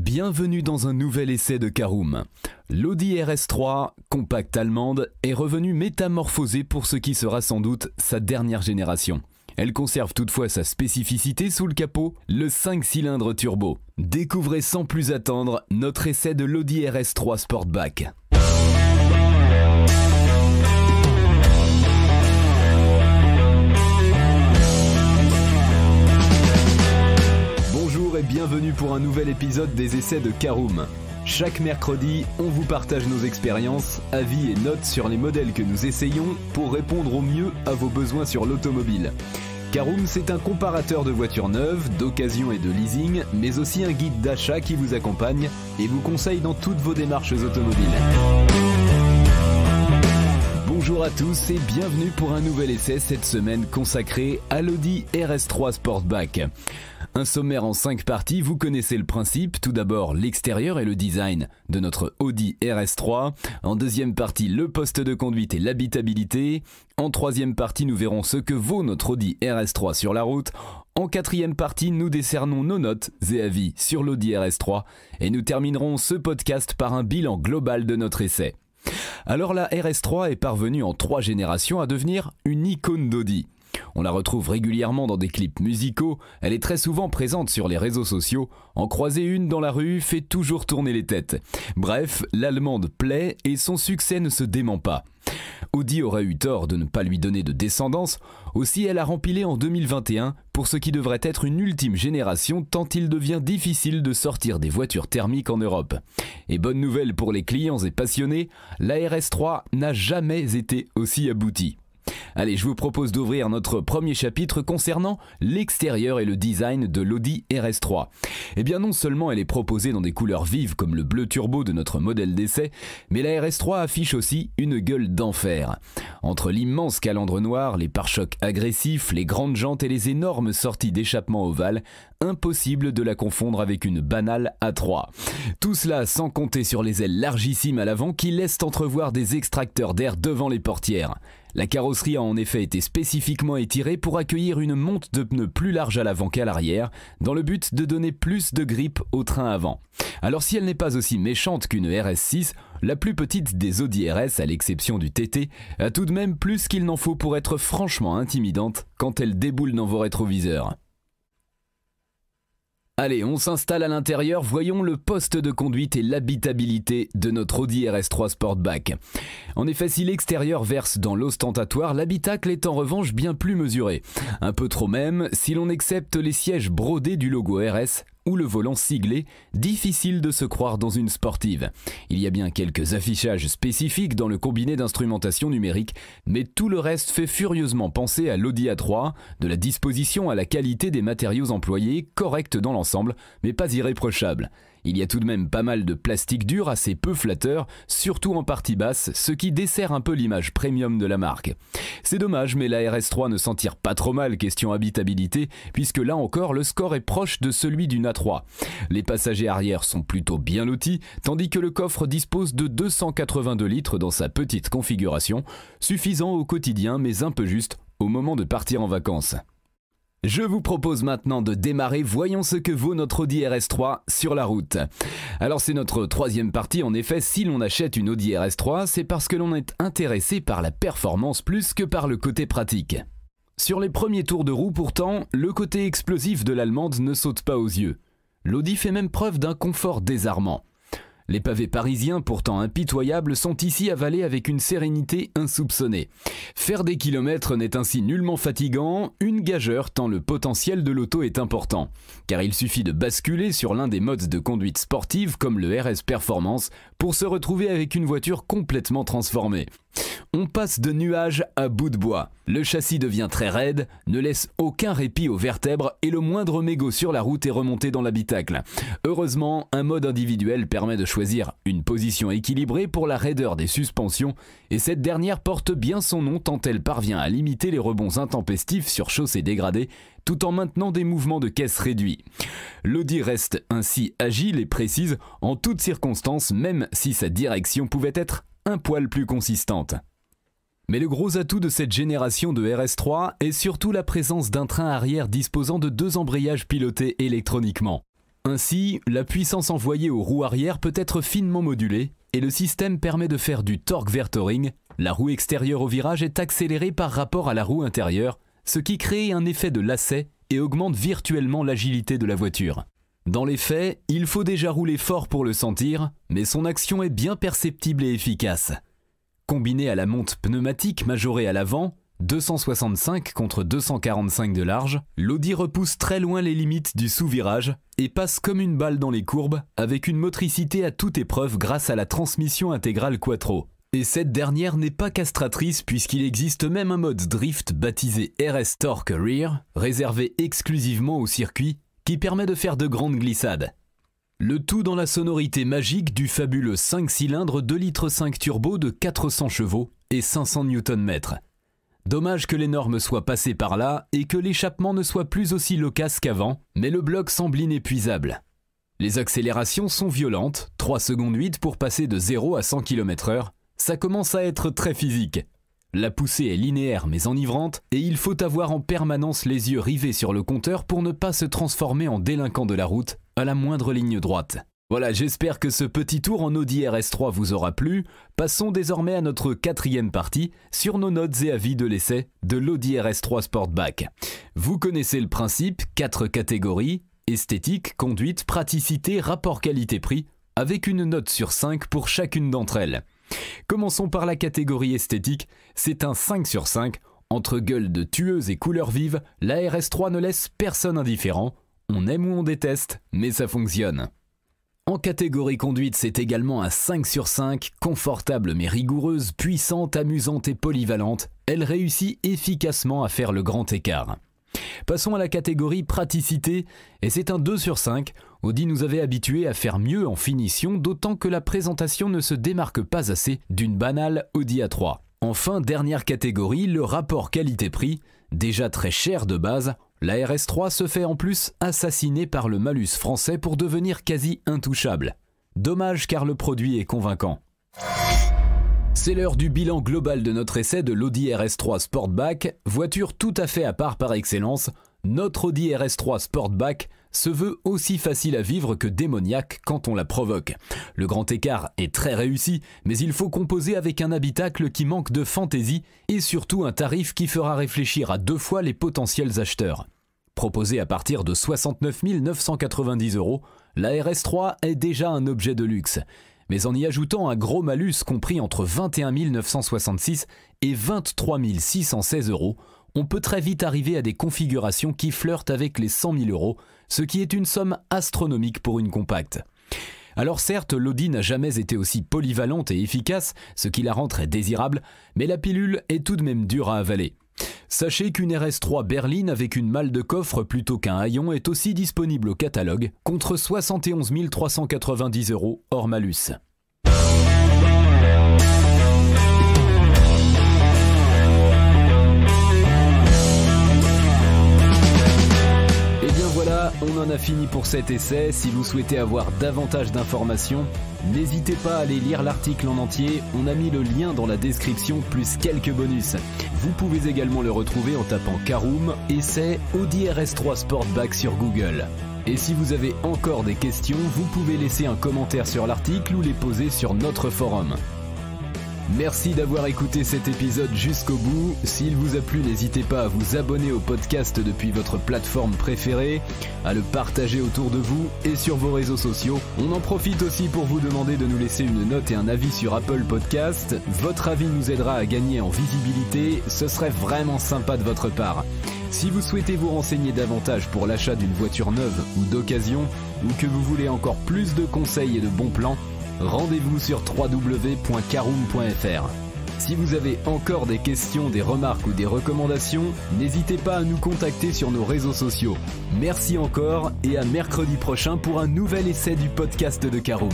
Bienvenue dans un nouvel essai de Caroom. L'Audi RS3, compacte allemande, est revenue métamorphosée pour ce qui sera sans doute sa dernière génération. Elle conserve toutefois sa spécificité sous le capot, le 5 cylindres turbo. Découvrez sans plus attendre notre essai de l'Audi RS3 Sportback. Bonjour et bienvenue pour un nouvel épisode des essais de Caroom. Chaque mercredi, on vous partage nos expériences, avis et notes sur les modèles que nous essayons pour répondre au mieux à vos besoins sur l'automobile. Caroom, c'est un comparateur de voitures neuves, d'occasion et de leasing, mais aussi un guide d'achat qui vous accompagne et vous conseille dans toutes vos démarches automobiles. Bonjour à tous et bienvenue pour un nouvel essai cette semaine consacré à l'Audi RS3 Sportback. Un sommaire en 5 parties, vous connaissez le principe. Tout d'abord, l'extérieur et le design de notre Audi RS3. En deuxième partie, le poste de conduite et l'habitabilité. En troisième partie, nous verrons ce que vaut notre Audi RS3 sur la route. En quatrième partie, nous décernons nos notes et avis sur l'Audi RS3. Et nous terminerons ce podcast par un bilan global de notre essai. Alors la RS3 est parvenue en 3 générations à devenir une icône d'Audi. On la retrouve régulièrement dans des clips musicaux, elle est très souvent présente sur les réseaux sociaux, en croiser une dans la rue fait toujours tourner les têtes. Bref, l'allemande plaît et son succès ne se dément pas. Audi aurait eu tort de ne pas lui donner de descendance, aussi elle a rempilé en 2021 pour ce qui devrait être une ultime génération tant il devient difficile de sortir des voitures thermiques en Europe. Et bonne nouvelle pour les clients et passionnés, la RS3 n'a jamais été aussi aboutie. Allez, je vous propose d'ouvrir notre premier chapitre concernant l'extérieur et le design de l'Audi RS3. Eh bien non seulement elle est proposée dans des couleurs vives comme le bleu turbo de notre modèle d'essai, mais la RS3 affiche aussi une gueule d'enfer. Entre l'immense calandre noir, les pare-chocs agressifs, les grandes jantes et les énormes sorties d'échappement ovales, impossible de la confondre avec une banale A3. Tout cela sans compter sur les ailes largissimes à l'avant qui laissent entrevoir des extracteurs d'air devant les portières. La carrosserie a en effet été spécifiquement étirée pour accueillir une monte de pneus plus large à l'avant qu'à l'arrière, dans le but de donner plus de grippe au train avant. Alors si elle n'est pas aussi méchante qu'une RS6, la plus petite des Audi RS, à l'exception du TT, a tout de même plus qu'il n'en faut pour être franchement intimidante quand elle déboule dans vos rétroviseurs. Allez, on s'installe à l'intérieur, voyons le poste de conduite et l'habitabilité de notre Audi RS3 Sportback. En effet, si l'extérieur verse dans l'ostentatoire, l'habitacle est en revanche bien plus mesuré. Un peu trop même, si l'on accepte les sièges brodés du logo RS ou le volant siglé, difficile de se croire dans une sportive. Il y a bien quelques affichages spécifiques dans le combiné d'instrumentation numérique, mais tout le reste fait furieusement penser à l'Audi A3, de la disposition à la qualité des matériaux employés, correcte dans l'ensemble, mais pas irréprochable. Il y a tout de même pas mal de plastique dur assez peu flatteur, surtout en partie basse, ce qui dessert un peu l'image premium de la marque. C'est dommage, mais la RS3 ne s'en tire pas trop mal question habitabilité, puisque là encore le score est proche de celui d'une A3. Les passagers arrière sont plutôt bien lotis, tandis que le coffre dispose de 282 litres dans sa petite configuration, suffisant au quotidien mais un peu juste au moment de partir en vacances. Je vous propose maintenant de démarrer, voyons ce que vaut notre Audi RS3 sur la route. Alors c'est notre troisième partie, en effet, si l'on achète une Audi RS3, c'est parce que l'on est intéressé par la performance plus que par le côté pratique. Sur les premiers tours de roue pourtant, le côté explosif de l'allemande ne saute pas aux yeux. L'Audi fait même preuve d'un confort désarmant. Les pavés parisiens, pourtant impitoyables, sont ici avalés avec une sérénité insoupçonnée. Faire des kilomètres n'est ainsi nullement fatigant, une gageure tant le potentiel de l'auto est important. Car il suffit de basculer sur l'un des modes de conduite sportive comme le RS Performance pour se retrouver avec une voiture complètement transformée. On passe de nuages à bout de bois. Le châssis devient très raide, ne laisse aucun répit aux vertèbres et le moindre mégot sur la route est remonté dans l'habitacle. Heureusement, un mode individuel permet de choisir une position équilibrée pour la raideur des suspensions et cette dernière porte bien son nom tant elle parvient à limiter les rebonds intempestifs sur chaussées dégradées tout en maintenant des mouvements de caisse réduits. L'Audi reste ainsi agile et précise en toutes circonstances, même si sa direction pouvait être un poil plus consistante. Mais le gros atout de cette génération de RS3 est surtout la présence d'un train arrière disposant de 2 embrayages pilotés électroniquement. Ainsi, la puissance envoyée aux roues arrière peut être finement modulée et le système permet de faire du torque vectoring. La roue extérieure au virage est accélérée par rapport à la roue intérieure, ce qui crée un effet de lacet et augmente virtuellement l'agilité de la voiture. Dans les faits, il faut déjà rouler fort pour le sentir, mais son action est bien perceptible et efficace. Combiné à la monte pneumatique majorée à l'avant, 265 contre 245 de large, l'Audi repousse très loin les limites du sous-virage et passe comme une balle dans les courbes avec une motricité à toute épreuve grâce à la transmission intégrale Quattro. Et cette dernière n'est pas castratrice puisqu'il existe même un mode drift baptisé RS Torque Rear, réservé exclusivement au circuit, qui permet de faire de grandes glissades. Le tout dans la sonorité magique du fabuleux 5 cylindres 2,5 litres turbo de 400 chevaux et 500 Nm. Dommage que les normes soient passées par là et que l'échappement ne soit plus aussi loquace qu'avant, mais le bloc semble inépuisable. Les accélérations sont violentes, 3 secondes 8 pour passer de 0 à 100 km/h, ça commence à être très physique. La poussée est linéaire mais enivrante et il faut avoir en permanence les yeux rivés sur le compteur pour ne pas se transformer en délinquant de la route à la moindre ligne droite. Voilà, j'espère que ce petit tour en Audi RS3 vous aura plu. Passons désormais à notre quatrième partie sur nos notes et avis de l'essai de l'Audi RS3 Sportback. Vous connaissez le principe, 4 catégories, esthétique, conduite, praticité, rapport qualité-prix, avec une note sur 5 pour chacune d'entre elles. Commençons par la catégorie esthétique, c'est un 5 sur 5. Entre gueule de tueuse et couleurs vives, la RS3 ne laisse personne indifférent. On aime ou on déteste, mais ça fonctionne. En catégorie conduite, c'est également un 5 sur 5, confortable mais rigoureuse, puissante, amusante et polyvalente. Elle réussit efficacement à faire le grand écart. Passons à la catégorie praticité, et c'est un 2 sur 5. Audi nous avait habitués à faire mieux en finition, d'autant que la présentation ne se démarque pas assez d'une banale Audi A3. Enfin, dernière catégorie, le rapport qualité-prix. Déjà très cher de base, la RS3 se fait en plus assassiner par le malus français pour devenir quasi intouchable. Dommage car le produit est convaincant. C'est l'heure du bilan global de notre essai de l'Audi RS3 Sportback, voiture tout à fait à part par excellence. Notre Audi RS3 Sportback se veut aussi facile à vivre que démoniaque quand on la provoque. Le grand écart est très réussi, mais il faut composer avec un habitacle qui manque de fantaisie et surtout un tarif qui fera réfléchir à 2 fois les potentiels acheteurs. Proposée à partir de 69 990 €, la RS3 est déjà un objet de luxe. Mais en y ajoutant un gros malus compris entre 21 966 et 23 616 €, on peut très vite arriver à des configurations qui flirtent avec les 100 000 €, ce qui est une somme astronomique pour une compacte. Alors certes, l'Audi n'a jamais été aussi polyvalente et efficace, ce qui la rend très désirable, mais la pilule est tout de même dure à avaler. Sachez qu'une RS3 berline avec une malle de coffre plutôt qu'un haillon est aussi disponible au catalogue, contre 71 390 € hors malus. On en a fini pour cet essai. Si vous souhaitez avoir davantage d'informations, n'hésitez pas à aller lire l'article en entier. On a mis le lien dans la description plus quelques bonus. Vous pouvez également le retrouver en tapant Caroom essai Audi RS3 Sportback sur Google. Et si vous avez encore des questions, vous pouvez laisser un commentaire sur l'article ou les poser sur notre forum. Merci d'avoir écouté cet épisode jusqu'au bout. S'il vous a plu, n'hésitez pas à vous abonner au podcast depuis votre plateforme préférée, à le partager autour de vous et sur vos réseaux sociaux. On en profite aussi pour vous demander de nous laisser une note et un avis sur Apple Podcast. Votre avis nous aidera à gagner en visibilité, ce serait vraiment sympa de votre part. Si vous souhaitez vous renseigner davantage pour l'achat d'une voiture neuve ou d'occasion, ou que vous voulez encore plus de conseils et de bons plans, rendez-vous sur www.caroom.fr. Si vous avez encore des questions, des remarques ou des recommandations, n'hésitez pas à nous contacter sur nos réseaux sociaux. Merci encore et à mercredi prochain pour un nouvel essai du podcast de Caroom.